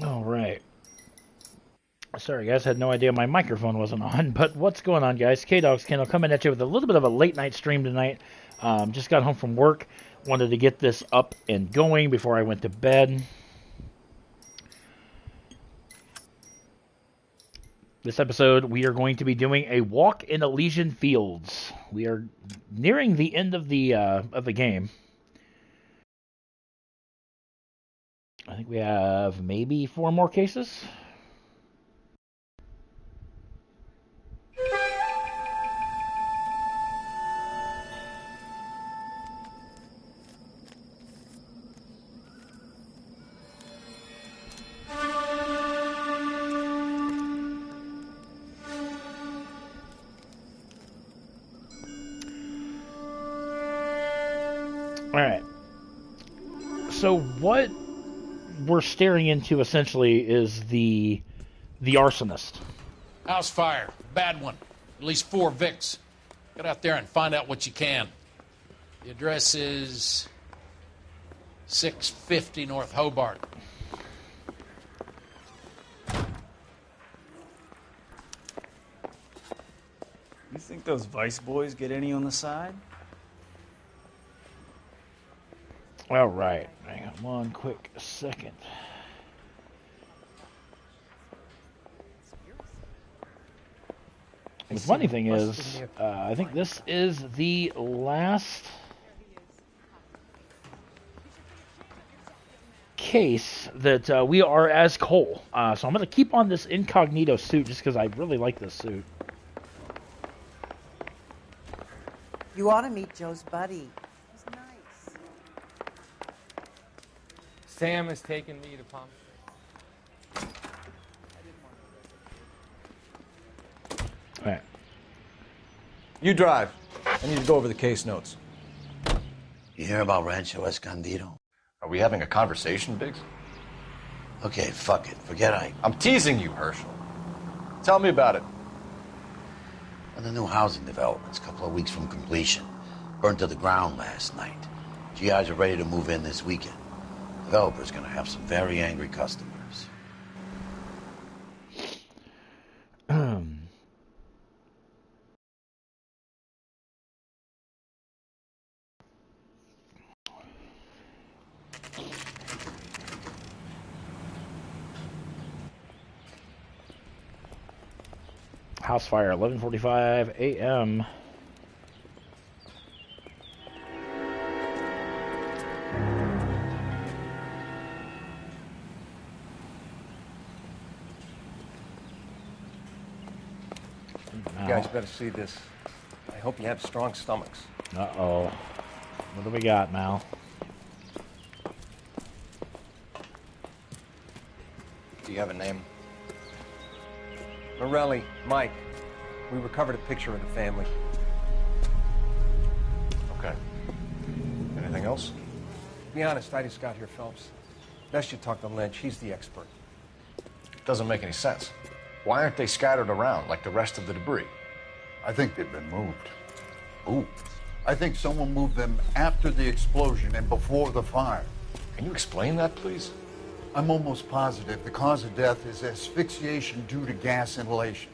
All right. Sorry, guys. Had no idea my microphone wasn't on. But what's going on, guys? K-Dog's Kennel coming at you with a little bit of a late night stream tonight. Just got home from work. Wanted to get this up and going before I went to bed. This episode, we are going to be doing a walk in Elysian Fields. We are nearing the end of the game. I think we have maybe 4 more cases. Alright. So what we're staring into essentially is the arsonist. House fire. Bad one. At least 4 Vicks. Get out there and find out what you can. The address is 650 North Hobart. You think those Vice boys get any on the side? All right, hang on one quick second. The funny thing is, I think this is the last case that we are as Cole. So I'm going to keep on this incognito suit just because I really like this suit. You ought to meet Joe's buddy. He's nice. Sam has taken me to Palm. All right. You drive. I need to go over the case notes. You hear about Rancho Escondido? Are we having a conversation, Biggs? Okay, fuck it. Forget I'm teasing you, Herschel. Tell me about it. Well, the new housing development's a couple of weeks from completion. Burned to the ground last night. GIs are ready to move in this weekend. Developer's gonna have some very angry customers. House fire, 11:45 a.m. You guys better see this. I hope you have strong stomachs. Uh-oh. What do we got, Mal? Do you have a name? Morelli, Mike. We recovered a picture of the family. Okay. Anything else? Be honest, I just got here, Phelps. Best you talk to Lynch. He's the expert. Doesn't make any sense. Why aren't they scattered around like the rest of the debris? I think they've been moved. Ooh. I think someone moved them after the explosion and before the fire. Can you explain that, please? I'm almost positive the cause of death is asphyxiation due to gas inhalation.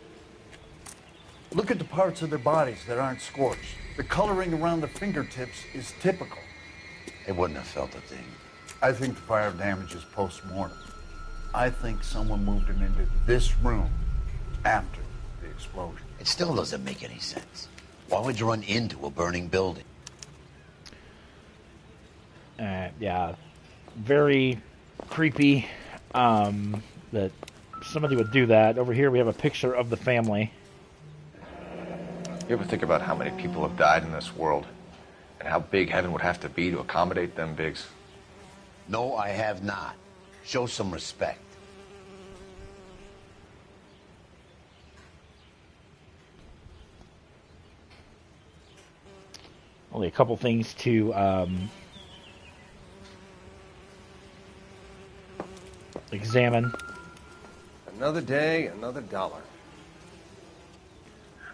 Look at the parts of their bodies that aren't scorched. The coloring around the fingertips is typical. They wouldn't have felt a thing. I think the fire damage is post-mortem. I think someone moved them into this room after the explosion. It still doesn't make any sense. Why would you run into a burning building? Yeah, very creepy that somebody would do that. Over here we have a picture of the family. You ever think about how many people have died in this world and how big heaven would have to be to accommodate them, Biggs? No, I have not. Show some respect. Only a couple things to examine. Another day, another dollar.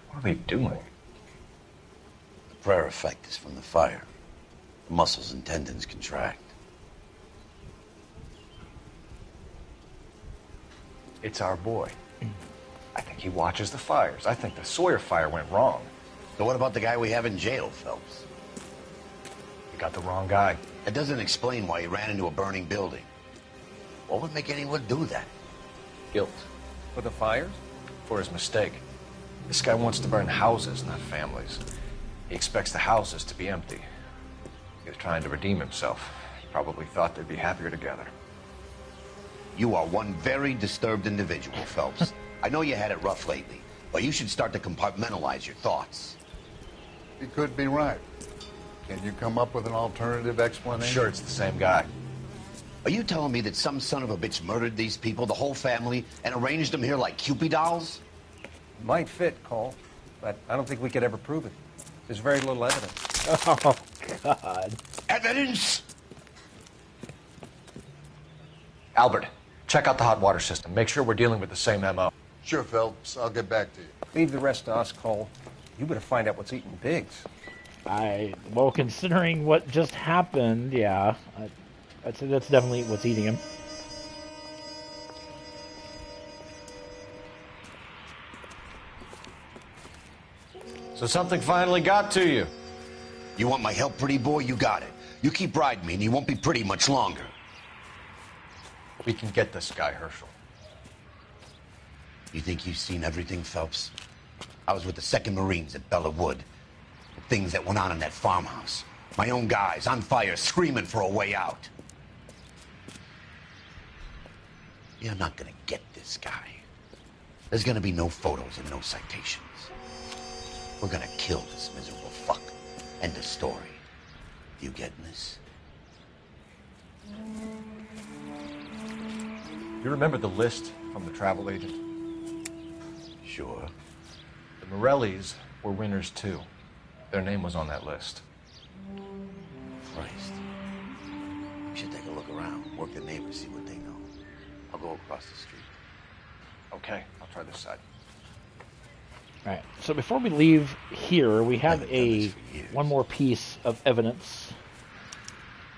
What are they doing? The prayer effect is from the fire. The muscles and tendons contract. It's our boy. I think he watches the fires. I think the Sawyer fire went wrong. So what about the guy we have in jail, Phelps? You got the wrong guy. That doesn't explain why he ran into a burning building. What would make anyone do that? Guilt. For the fires? For his mistake. This guy wants to burn houses, not families. He expects the houses to be empty. He was trying to redeem himself. He probably thought they'd be happier together. You are one very disturbed individual, Phelps. I know you had it rough lately, but you should start to compartmentalize your thoughts. He could be right. Can you come up with an alternative I'm explanation? sure it's the same guy. Are you telling me that some son of a bitch murdered these people, the whole family, and arranged them here like Cupid dolls? Might fit, Cole, but I don't think we could ever prove it. There's very little evidence. Oh, God. Evidence? Albert, check out the hot water system. Make sure we're dealing with the same MO. Sure, Phelps. I'll get back to you. Leave the rest to us, Cole. You better find out what's eating pigs. Well, considering what just happened, yeah, I'd say that's definitely what's eating him. So something finally got to you. You want my help, pretty boy? You got it. You keep riding me and you won't be pretty much longer. We can get this guy, Herschel. You think you've seen everything, Phelps? I was with the 2nd Marines at Bella Wood. The things that went on in that farmhouse. My own guys on fire, screaming for a way out. You're not gonna get this guy. There's gonna be no photos and no citations. We're gonna kill this miserable fuck. End of story. You getting this? You remember the list from the travel agent? Sure. The Morellis were winners too. Their name was on that list. Christ. We should take a look around, work the neighbors, see what they know. I'll go across the street. Okay, I'll try this side. All right. So before we leave here, we have Haven't done this for years. one more piece of evidence.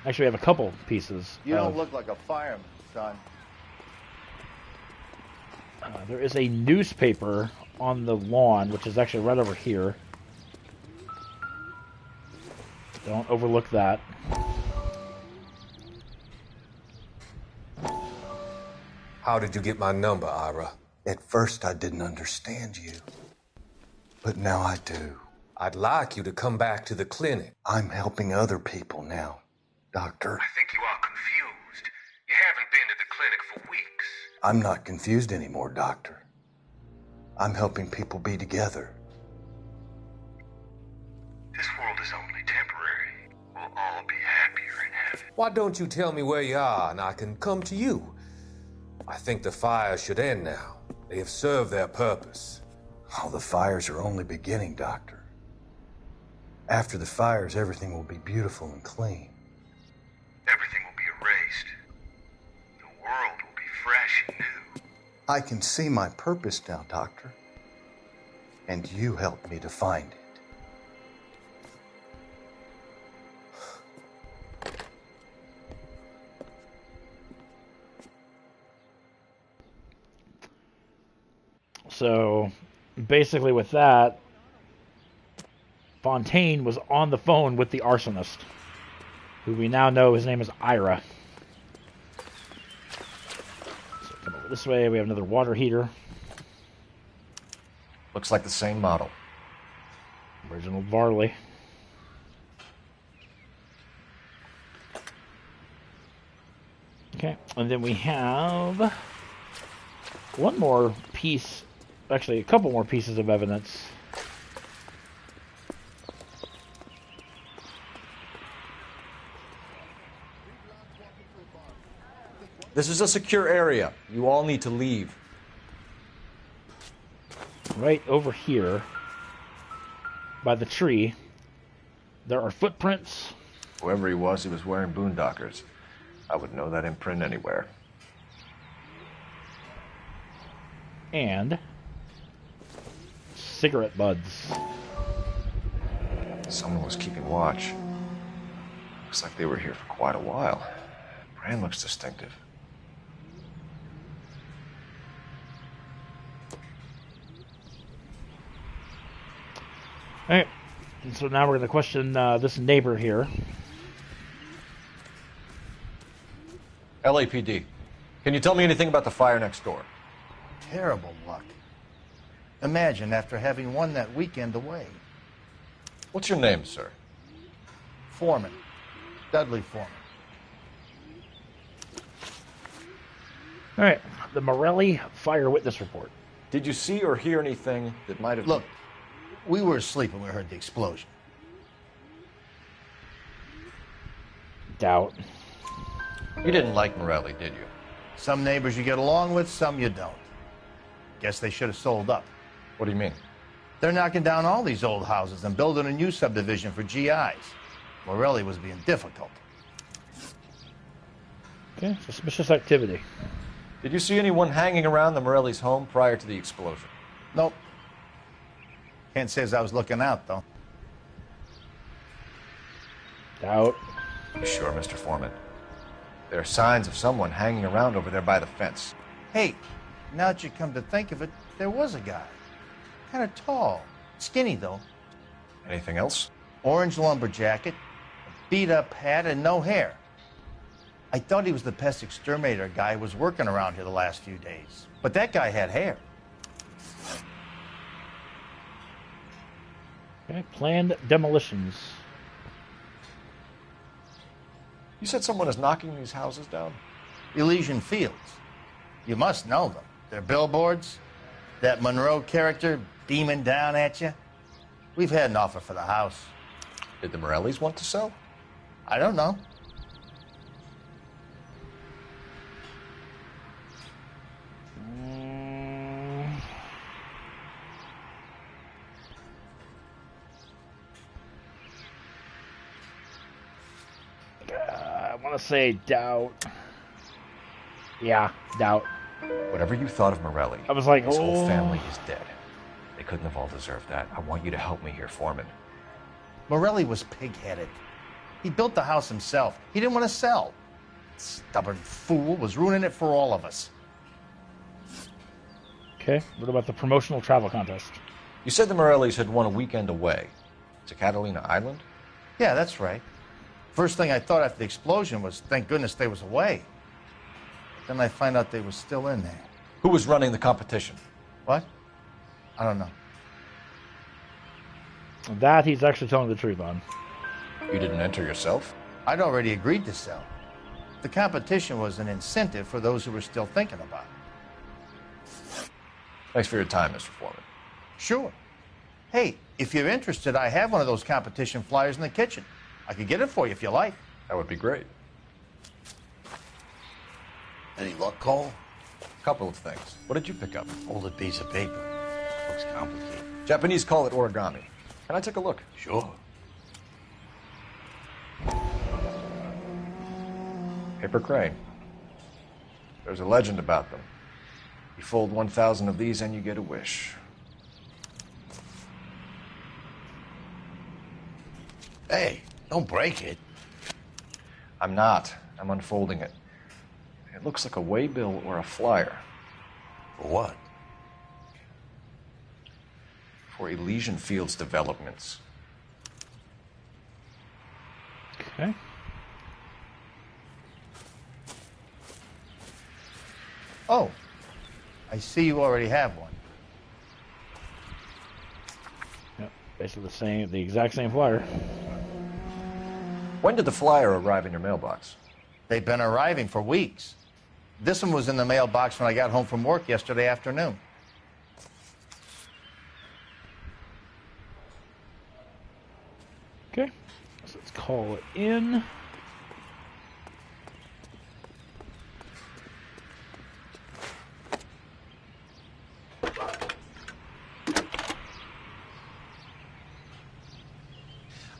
Actually, we have a couple pieces. You don't look like a fireman, son. There is a newspaper on the lawn, which is actually right over here. Don't overlook that. How did you get my number, Ira? At first, I didn't understand you. But now I do. I'd like you to come back to the clinic. I'm helping other people now, Doctor. I think you are confused. You haven't been to the clinic for weeks. I'm not confused anymore, Doctor. I'm helping people be together. This world is only temporary. We'll all be happier in heaven. Why don't you tell me where you are and I can come to you? I think the fires should end now. They have served their purpose. Oh, the fires are only beginning, Doctor. After the fires, everything will be beautiful and clean. Everything will be erased. The world will be fresh and new. I can see my purpose now, Doctor. And you helped me to find it. So, basically with that, Fontaine was on the phone with the arsonist, who we now know his name is Ira. So come over this way, we have another water heater. Looks like the same model. Original Varley. Okay, and then we have one more piece, actually a couple more pieces of evidence. This is a secure area. You all need to leave. Right over here, by the tree, there are footprints. Whoever he was wearing boondockers. I would know that imprint anywhere. And cigarette butts. Someone was keeping watch. Looks like they were here for quite a while. Brand looks distinctive. Alright. And so now we're going to question this neighbor here. LAPD. Can you tell me anything about the fire next door? Terrible luck. Imagine after having won that weekend away. What's your name, sir? Foreman. Dudley Foreman. Alright. The Morelli Fire Witness Report. Did you see or hear anything that might have... Look, we were asleep when we heard the explosion. Doubt. You didn't like Morelli, did you? Some neighbors you get along with, some you don't. Guess they should have sold up. What do you mean? They're knocking down all these old houses and building a new subdivision for GIs. Morelli was being difficult. Okay, suspicious activity. Did you see anyone hanging around the Morelli's home prior to the explosion? Nope. Can't say as I was looking out, though. Doubt. You sure, Mr. Foreman? There are signs of someone hanging around over there by the fence. Hey, now that you come to think of it, there was a guy. Kind of tall. Skinny, though. Anything else? Orange lumber jacket, a beat-up hat, and no hair. I thought he was the pest exterminator guy who was working around here the last few days. But that guy had hair. Okay, planned demolitions. You said someone is knocking these houses down? Elysian Fields. You must know them. They're billboards. That Monroe character beaming down at you. We've had an offer for the house. Did the Morellis want to sell? I don't know. I want to say doubt. Yeah, doubt. Whatever you thought of Morelli, I was like, his oh. whole family is dead. They couldn't have all deserved that. I want you to help me here, Foreman. Morelli was pig-headed. He built the house himself. He didn't want to sell. Stubborn fool was ruining it for all of us. Okay, what about the promotional travel contest? You said the Morellis had won a weekend away to Catalina Island? Yeah, that's right. First thing I thought after the explosion was, thank goodness they was away. Then I find out they was still in there. Who was running the competition? What? I don't know. That he's actually telling the truth on. You didn't enter yourself? I'd already agreed to sell. The competition was an incentive for those who were still thinking about it. Thanks for your time, Mr. Foreman. Sure. Hey, if you're interested, I have one of those competition flyers in the kitchen. I could get it for you if you like. That would be great. Any luck, Cole? Couple of things. What did you pick up? Folded piece of paper. Looks complicated. Japanese call it origami. Can I take a look? Sure. Paper crane. There's a legend about them. You fold 1,000 of these and you get a wish. Hey, don't break it. I'm not. I'm unfolding it. It looks like a waybill or a flyer. For what? For Elysian Fields developments. Okay. Oh, I see you already have one. Yep, basically the exact same flyer. When did the flyer arrive in your mailbox? They've been arriving for weeks. This one was in the mailbox when I got home from work yesterday afternoon. Okay, so let's call it in.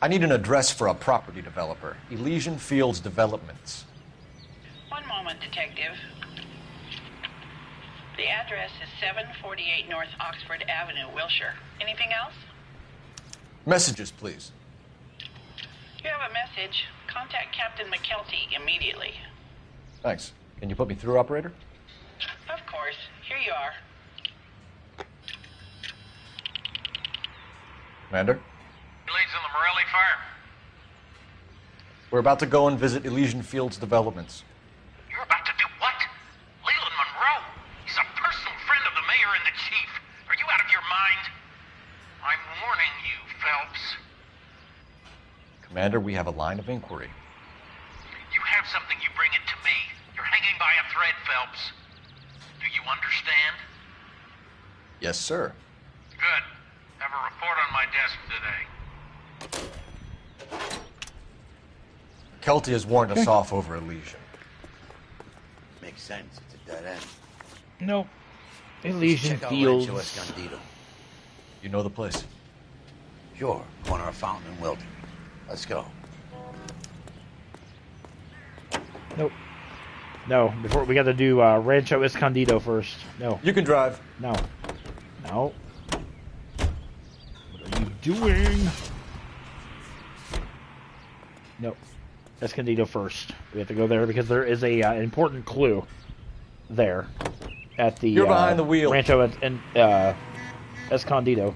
I need an address for a property developer. Elysian Fields Developments. One moment, Detective. The address is 748 North Oxford Avenue, Wilshire. Anything else? Messages, please. You have a message. Contact Captain McKelty immediately. Thanks. Can you put me through, operator? Of course. Here you are. Commander? fire? We're about to go and visit Elysian Fields developments. You're about to do what? Leland Monroe? He's a personal friend of the mayor and the chief. Are you out of your mind? I'm warning you, Phelps. Commander, we have a line of inquiry. You have something, you bring it to me. You're hanging by a thread, Phelps. Do you understand? Yes, sir. Good. Have a report on my desk today. Kelty has warned us off over Elysian. Makes sense. It's a dead end. Nope. Elysian Check out Fields. Rancho Escondido. You know the place? Sure. Corner of Fountain and Wilton. Let's go. Nope. No, before we got to do Rancho Escondido first. No. You can drive. No. No. What are you doing? Nope. Escondido first. We have to go there because there is a important clue there at the You're behind the wheel. Rancho and Escondido.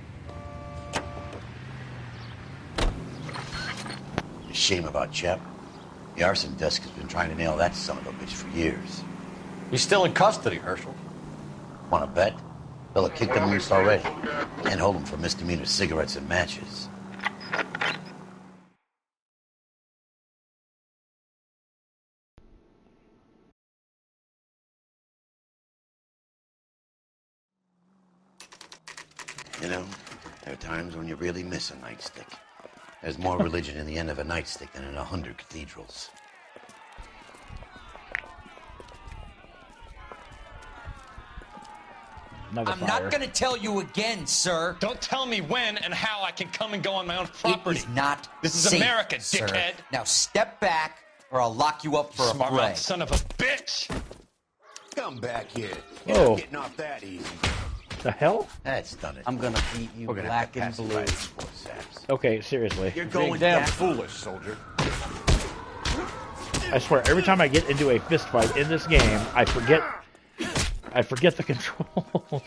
Shame about Chep. The arson desk has been trying to nail that son of a bitch for years. He's still in custody, Herschel. Want to bet? They'll have kicked him loose already. Can't hold him for misdemeanor cigarettes and matches. You know, there are times when you really miss a nightstick. There's more religion in the end of a nightstick than in 100 cathedrals. I'm not going to tell you again, sir. Don't tell me when and how I can come and go on my own property. It is not This is safe, America, sir. dickhead. Now step back, or I'll lock you up for a Smart fray. mouth son of a bitch. Come back here. You're not getting off that easy. The hell? That's done it. I'm gonna beat you We're gonna black have to and pass it blue. by these poor saps. Okay, seriously. You're Being going damn down. foolish, soldier. I swear, every time I get into a fist fight in this game, I forget the controls.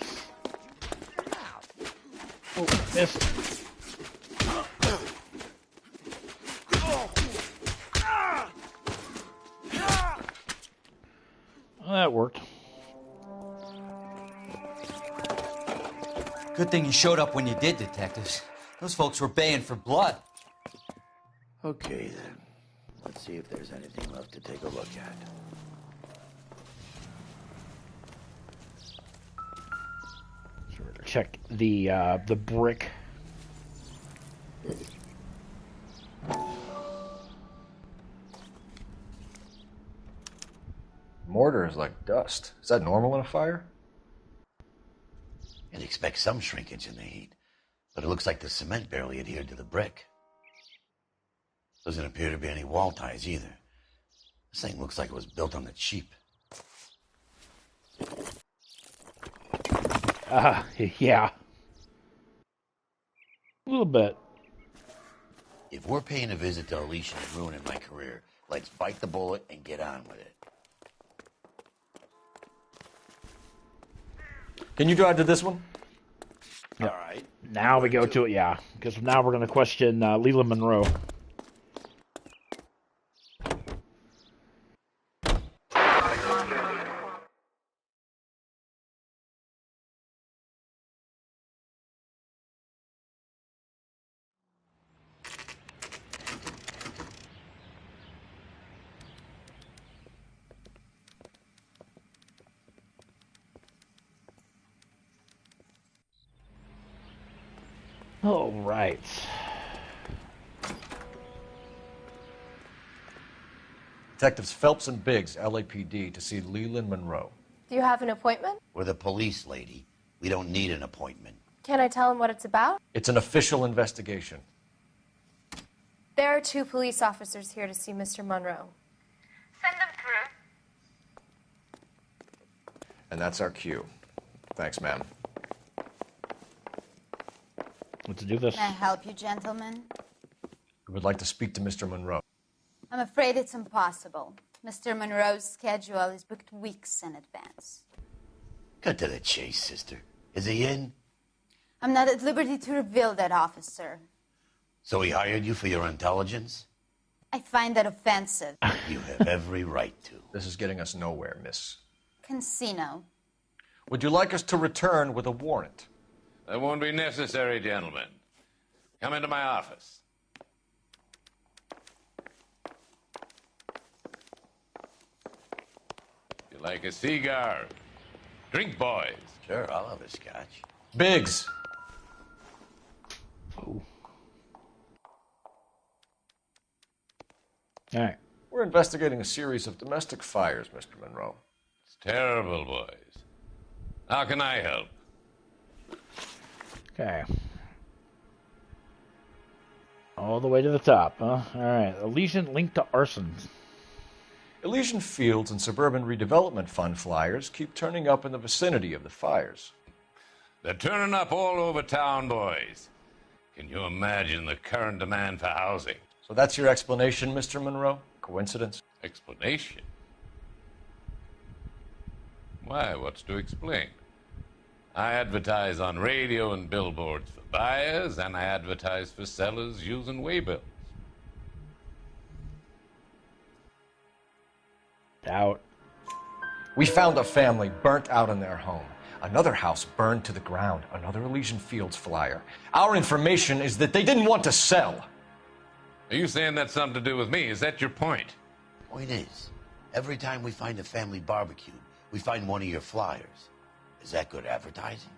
Oh, missed. Well, that worked. Good thing you showed up when you did, detectives. Those folks were baying for blood. Okay, then. Let's see if there's anything left to take a look at. Check the brick. Mortar is like dust. Is that normal in a fire? You'd expect some shrinkage in the heat, but it looks like the cement barely adhered to the brick. Doesn't appear to be any wall ties either. This thing looks like it was built on the cheap. Yeah. A little bit. If we're paying a visit to Elysian and ruining my career, let's bite the bullet and get on with it. Can you drive to this one? Yep. All right. Now we go to it, yeah. Because now we're going to question Leland Monroe. All right. Detectives Phelps and Biggs, LAPD, to see Leland Monroe. Do you have an appointment? We're the police, lady. We don't need an appointment. Can I tell him what it's about? It's an official investigation. There are 2 police officers here to see Mr. Monroe. Send them through. And that's our cue. Thanks, ma'am. Let's do this. May I help you, gentlemen? We would like to speak to Mr. Monroe. I'm afraid it's impossible. Mr. Monroe's schedule is booked weeks in advance. Cut to the chase, sister. Is he in? I'm not at liberty to reveal that, officer. So he hired you for your intelligence? I find that offensive. You have every right to. This is getting us nowhere, miss. Casino. Would you like us to return with a warrant? That won't be necessary, gentlemen. Come into my office. You like a cigar? Drink, boys. Sure, I'll have a scotch. Biggs. Oh. All right. We're investigating a series of domestic fires, Mr. Monroe. It's terrible, boys. How can I help? Okay. All the way to the top, huh? All right. Elysian linked to arson. Elysian Fields and Suburban Redevelopment Fund flyers keep turning up in the vicinity of the fires. They're turning up all over town, boys. Can you imagine the current demand for housing? So that's your explanation, Mr. Monroe? Coincidence? Explanation? Why, what's to explain? I advertise on radio and billboards for buyers, and I advertise for sellers using waybills. Doubt. We found a family burnt out in their home. Another house burned to the ground. Another Elysian Fields flyer. Our information is that they didn't want to sell. Are you saying that's something to do with me? Is that your point? Point is, every time we find a family barbecue, we find one of your flyers. Is that good advertising?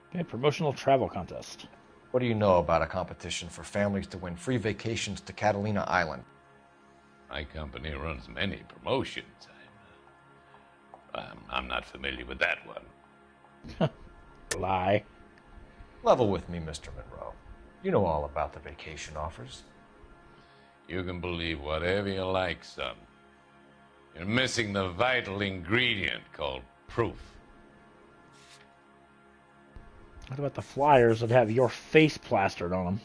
Okay, promotional travel contest. What do you know about a competition for families to win free vacations to Catalina Island? My company runs many promotions. I'm not familiar with that one. Lie. Level with me, Mr. Monroe. You know all about the vacation offers. You can believe whatever you like, son. You're missing the vital ingredient called proof. What about the flyers that have your face plastered on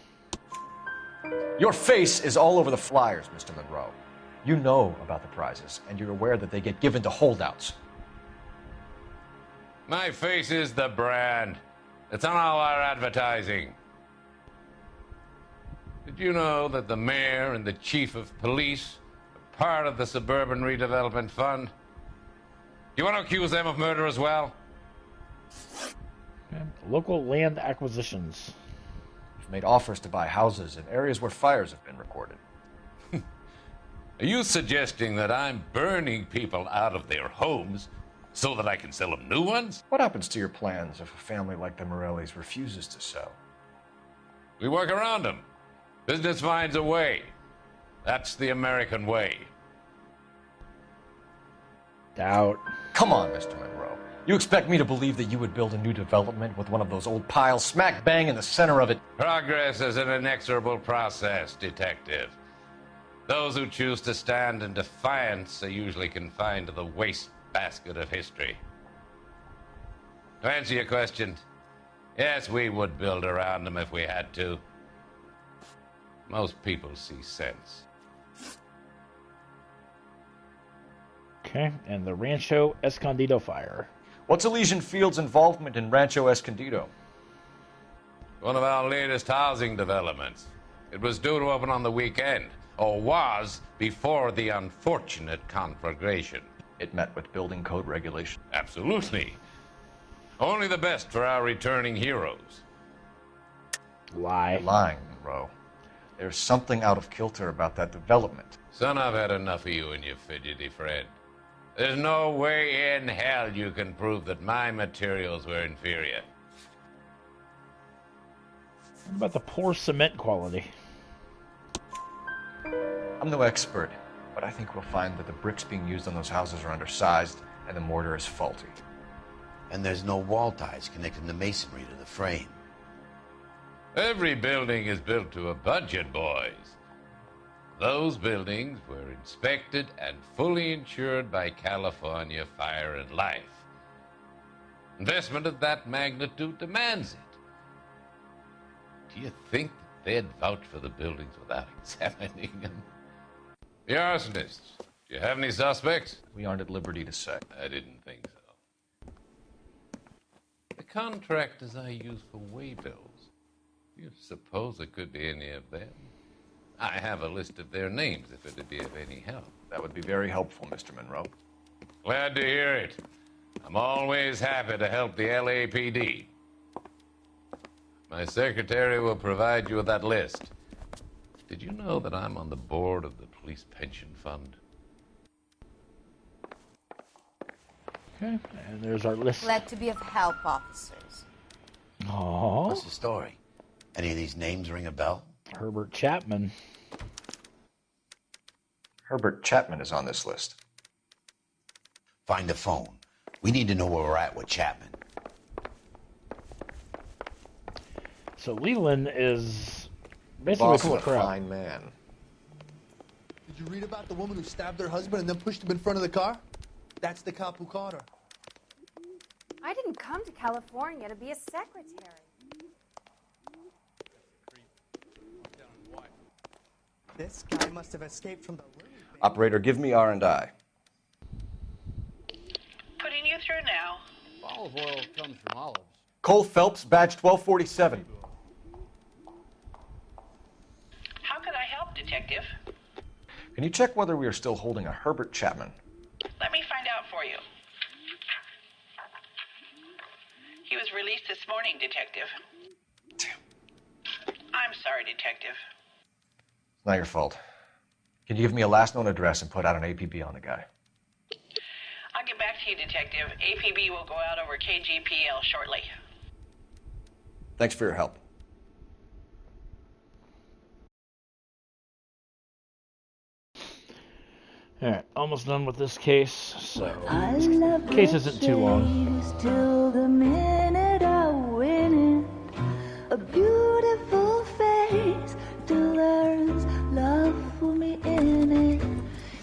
them? Your face is all over the flyers, Mr. Monroe. You know about the prizes, and you're aware that they get given to holdouts. My face is the brand. It's on all our advertising. Did you know that the mayor and the chief of police are part of the Suburban Redevelopment Fund? Do you want to accuse them of murder as well? Okay. Local land acquisitions. We've made offers to buy houses in areas where fires have been recorded. Are you suggesting that I'm burning people out of their homes so that I can sell them new ones? What happens to your plans if a family like the Morellis refuses to sell? We work around them. Business finds a way. That's the American way. Doubt. Come on, Mr. Monroe. You expect me to believe that you would build a new development with one of those old piles smack bang in the center of it? Progress is an inexorable process, detective. Those who choose to stand in defiance are usually confined to the wastebasket of history. To answer your question, yes, we would build around them if we had to. Most people see sense. Okay, and the Rancho Escondido fire. What's Elysian Fields' involvement in Rancho Escondido? One of our latest housing developments. It was due to open on the weekend, or was before the unfortunate conflagration. It met with building code regulations. Absolutely. Only the best for our returning heroes. Lie. You're lying, Monroe. There's something out of kilter about that development. Son, I've had enough of you and your fidgety friend. There's no way in hell you can prove that my materials were inferior. What about the poor cement quality? I'm no expert, but I think we'll find that the bricks being used on those houses are undersized and the mortar is faulty. And there's no wall ties connecting the masonry to the frame. Every building is built to a budget, boys. Those buildings were inspected and fully insured by California Fire and Life. Investment of that magnitude demands it. Do you think that they'd vouch for the buildings without examining them? The arsonists, do you have any suspects? We aren't at liberty to say. I didn't think so. The contractors I use for waybills You suppose it could be any of them? I have a list of their names if it would be of any help. That would be very helpful, Mr. Monroe. Glad to hear it. I'm always happy to help the LAPD. My secretary will provide you with that list. Did you know that I'm on the board of the police pension fund? Okay, and there's our list. Glad to be of help, officers. Aww. What's the story? Any of these names ring a bell? Herbert Chapman. Herbert Chapman is on this list. Find the phone. We need to know where we're at with Chapman. So Leland is basically Boss full of of a crap. fine man. Did you read about the woman who stabbed her husband and then pushed him in front of the car? That's the cop who caught her. I didn't come to California to be a secretary. This guy must have escaped from the room. Operator, give me R&I. Putting you through now. Olive oil comes from olives. Cole Phelps, badge 1247. How could I help, Detective? Can you check whether we are still holding a Herbert Chapman? Let me find out for you. He was released this morning, Detective. I'm sorry, Detective. It's not your fault. Can you give me a last known address and put out an APB on the guy? I'll get back to you, Detective. APB will go out over KGPL shortly. Thanks for your help. Alright, almost done with this case, so this case isn't too long. Till the minute I win it, a beautiful face till there's love for me in it.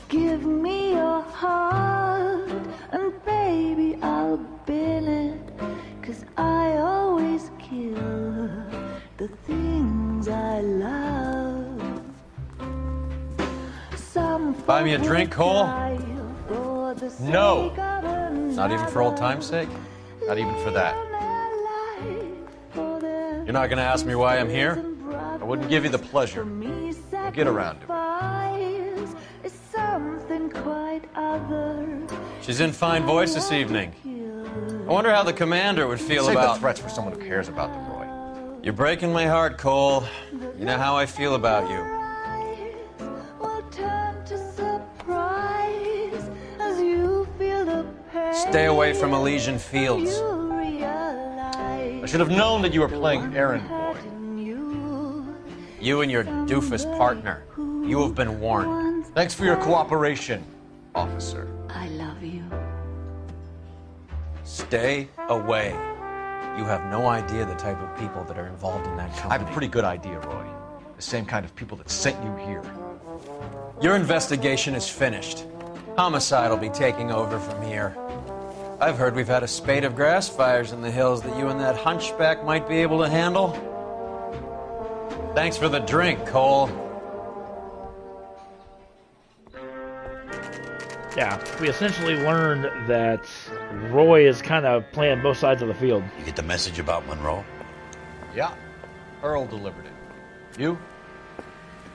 Give me your heart and baby I'll bill it, 'cause I always kill the things I love. Buy me a drink, Cole? No. Not even for old time's sake? Not even for that. You're not going to ask me why I'm here? I wouldn't give you the pleasure. We'll get around to it. She's in fine voice this evening. I wonder how the commander would feel Save about... the threats for someone who cares about them, Roy. You're breaking my heart, Cole. You know how I feel about you. Stay away from Elysian Fields. I should have known that you were playing errand boy. You and your doofus partner. You have been warned. Thanks for your cooperation, officer. I love you. Stay away. You have no idea the type of people that are involved in that company. I have a pretty good idea, Roy. The same kind of people that sent you here. Your investigation is finished. Homicide will be taking over from here. I've heard we've had a spate of grass fires in the hills that you and that hunchback might be able to handle. Thanks for the drink, Cole. Yeah, we essentially learned that Roy is kind of playing both sides of the field. You get the message about Monroe? Yeah, Earl delivered it. You?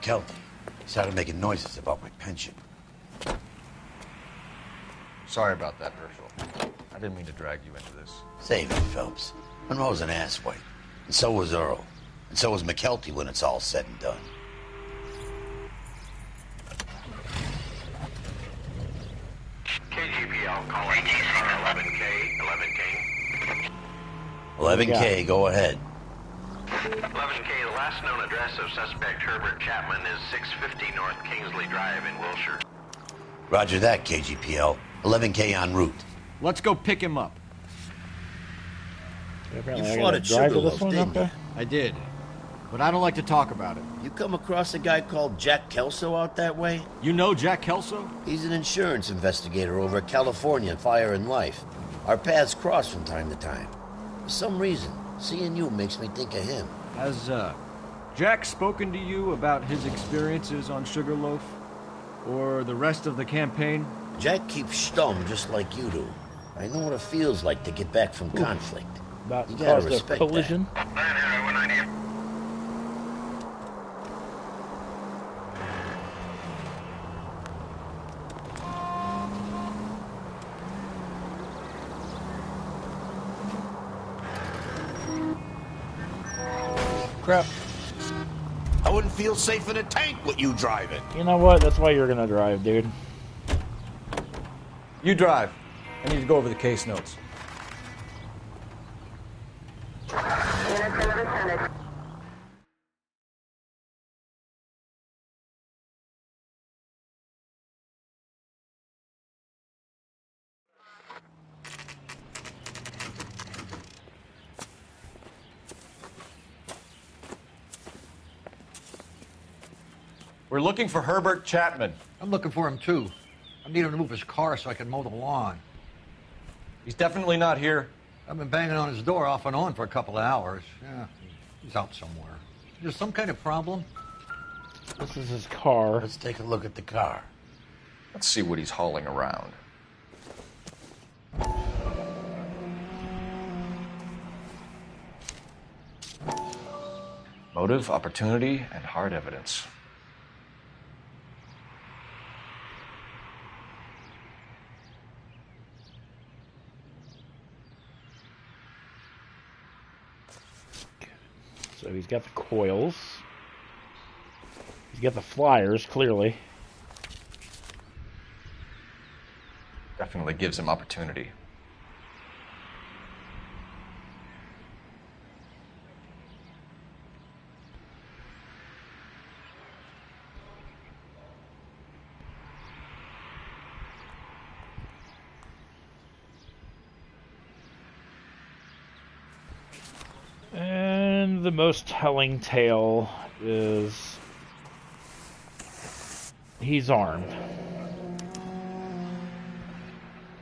Kelty. He started making noises about my pension. Sorry about that, Herschel. I didn't mean to drag you into this. Save it, Phelps. Monroe's an asswipe. And so was Earl. And so was McKelty when it's all said and done. KGPL calling 11K, 11K. 11K, go ahead. 11K, the last known address of suspect Herbert Chapman is 650 North Kingsley Drive in Wilshire. Roger that, KGPL. 11K en route. Let's go pick him up. You fought at Sugarloaf, didn't you? I did. But I don't like to talk about it. You come across a guy called Jack Kelso out that way? You know Jack Kelso? He's an insurance investigator over at California Fire and Life. Our paths cross from time to time. For some reason, seeing you makes me think of him. Has, Jack spoken to you about his experiences on Sugarloaf? Or the rest of the campaign? Jack keeps stum just like you do. I know what it feels like to get back from conflict. About you gotta caused a respect collision. that. crap. I wouldn't feel safe in a tank with you driving. You know what? That's why you're gonna drive, dude. You drive. I need to go over the case notes. We're looking for Herbert Chapman. I'm looking for him, too. I need him to move his car so I can mow the lawn. He's definitely not here. I've been banging on his door off and on for a couple of hours. Yeah, he's out somewhere. There's some kind of problem? This is his car. Let's take a look at the car. Let's see what he's hauling around. Motive, opportunity, and hard evidence. So he's got the coils. He's got the flyers, clearly. Definitely gives him opportunity. And the most telling tale is he's armed.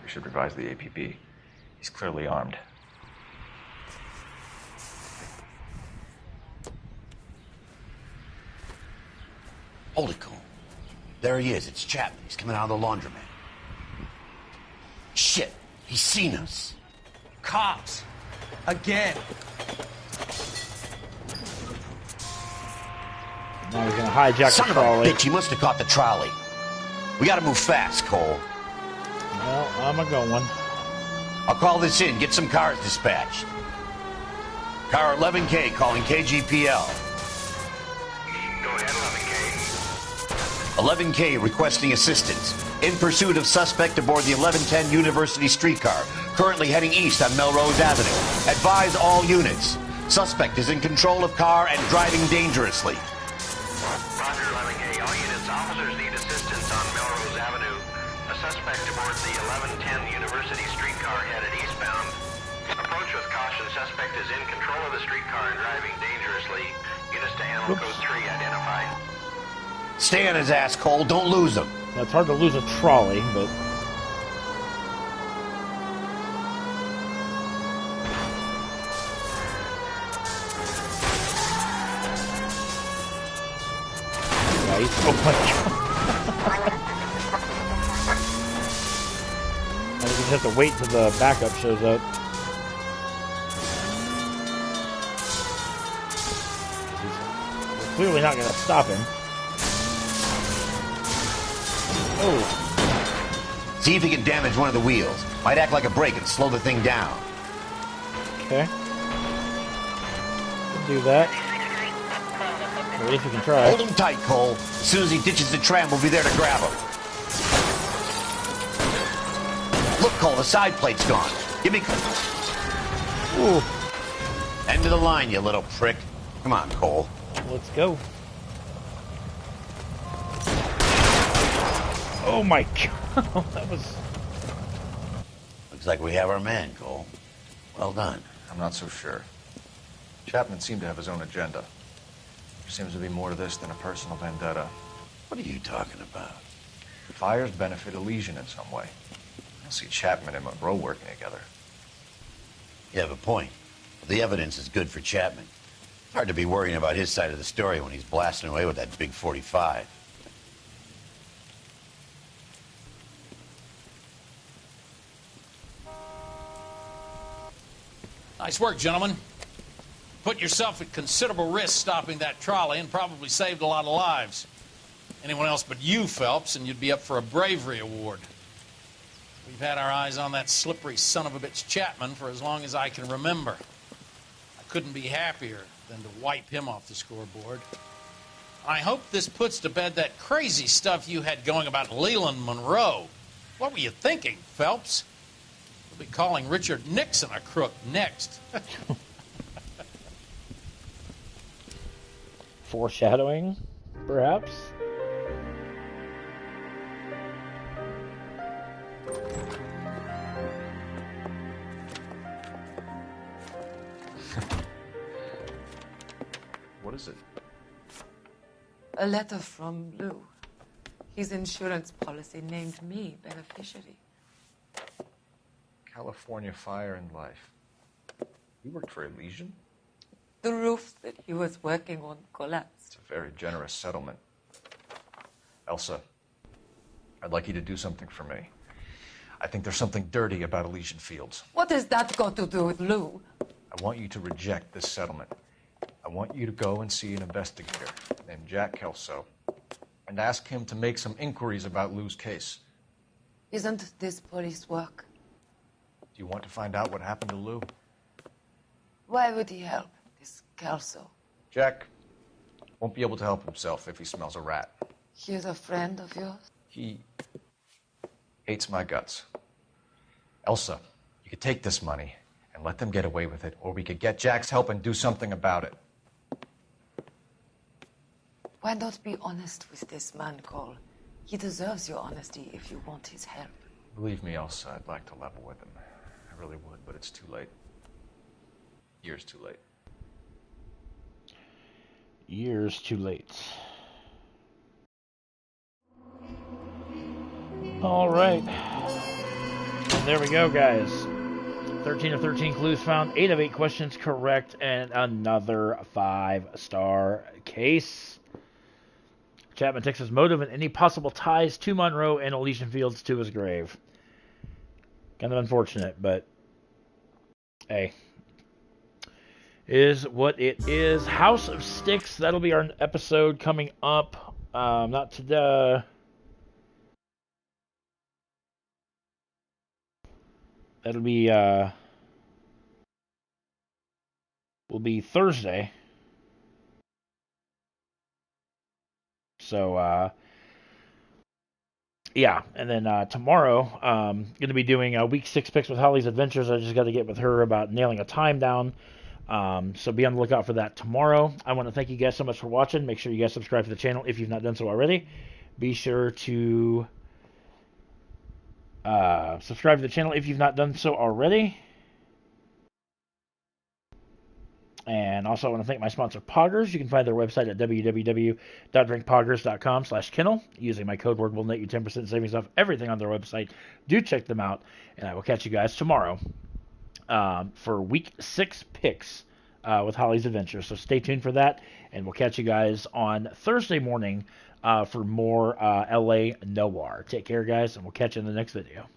We should revise the APB. He's clearly armed. Hold it, Cole. There he is. It's Chapman. He's coming out of the laundromat. Shit. He's seen us. Cops. Again. Now he's gonna hijack Son the trolley. of a bitch, he must have caught the trolley. We gotta move fast, Cole. Well, I'm a-going. I'll call this in. Get some cars dispatched. Car 11K calling KGPL. Go ahead, 11K. 11K requesting assistance. In pursuit of suspect aboard the 1110 University streetcar. Currently heading east on Melrose Avenue. Advise all units. Suspect is in control of car and driving dangerously. Roger, 11K. All units, officers need assistance on Melrose Avenue. A suspect aboard the 1110 University streetcar headed eastbound. Approach with caution. Suspect is in control of the streetcar and driving dangerously. Units to animal code 3 identified. Stay on his ass, Cole. Don't lose him. Now, it's hard to lose a trolley, but... Nice. Oh my god. I think we just have to wait till the backup shows up. We're clearly not going to stop him. Oh. See if he can damage one of the wheels. Might act like a brake and slow the thing down. Okay. We'll do that. Or at least we can try. Hold him tight, Cole. As soon as he ditches the tram, we'll be there to grab him. Look, Cole, the side plate's gone. Give me... Ooh. End of the line, you little prick. Come on, Cole. Let's go. Oh my god, that was... Looks like we have our man, Cole. Well done. I'm not so sure. Chapman seemed to have his own agenda. There seems to be more to this than a personal vendetta. What are you talking about? Fires benefit Elysian in some way. I don't see Chapman and Monroe working together. You have a point. The evidence is good for Chapman. Hard to be worrying about his side of the story when he's blasting away with that big 45. Nice work, gentlemen. Put yourself at considerable risk stopping that trolley and probably saved a lot of lives. Anyone else but you, Phelps, and you'd be up for a bravery award. We've had our eyes on that slippery son of a bitch Chapman for as long as I can remember. I couldn't be happier than to wipe him off the scoreboard. I hope this puts to bed that crazy stuff you had going about Leland Monroe. What were you thinking, Phelps? We'll be calling Richard Nixon a crook next. Foreshadowing, perhaps? What is it? A letter from Lou. His insurance policy named me beneficiary. California Fire and Life. You worked for Elysian? The roof that he was working on collapsed. It's a very generous settlement. Elsa, I'd like you to do something for me. I think there's something dirty about Elysian Fields. What has that got to do with Lou? I want you to reject this settlement. I want you to go and see an investigator named Jack Kelso and ask him to make some inquiries about Lou's case. Isn't this police work? Do you want to find out what happened to Lou? Why would he help, this Kelso? Jack won't be able to help himself if he smells a rat. He's a friend of yours? He hates my guts. Elsa, you could take this money and let them get away with it, or we could get Jack's help and do something about it. Why not be honest with this man, Cole? He deserves your honesty if you want his help. Believe me, Elsa, I'd like to level with him. I really would, but it's too late. Years too late. Years too late. All right. And there we go, guys. 13 of 13 clues found, 8 of 8 questions correct, and another 5-star case. Chapman takes his motive and any possible ties to Monroe and Elysian Fields to his grave. Kind of unfortunate, but hey, is what it is. House of Sticks, that'll be our episode coming up. Not today. That'll be will be Thursday. So yeah, and then tomorrow going to be doing week 6 picks with Holly's Adventures. I just got to get with her about nailing a time down. So be on the lookout for that tomorrow. I want to thank you guys so much for watching. Make sure you guys subscribe to the channel if you've not done so already. Be sure to subscribe to the channel if you've not done so already. And also I want to thank my sponsor, Poggers. You can find their website at www.drinkpoggers.com/Kennel. Using my code word will net you 10% savings off everything on their website. Do check them out. And I will catch you guys tomorrow for week 6 picks with Holly's Adventures. So stay tuned for that. And we'll catch you guys on Thursday morning for more LA Noire. Take care, guys, and we'll catch you in the next video.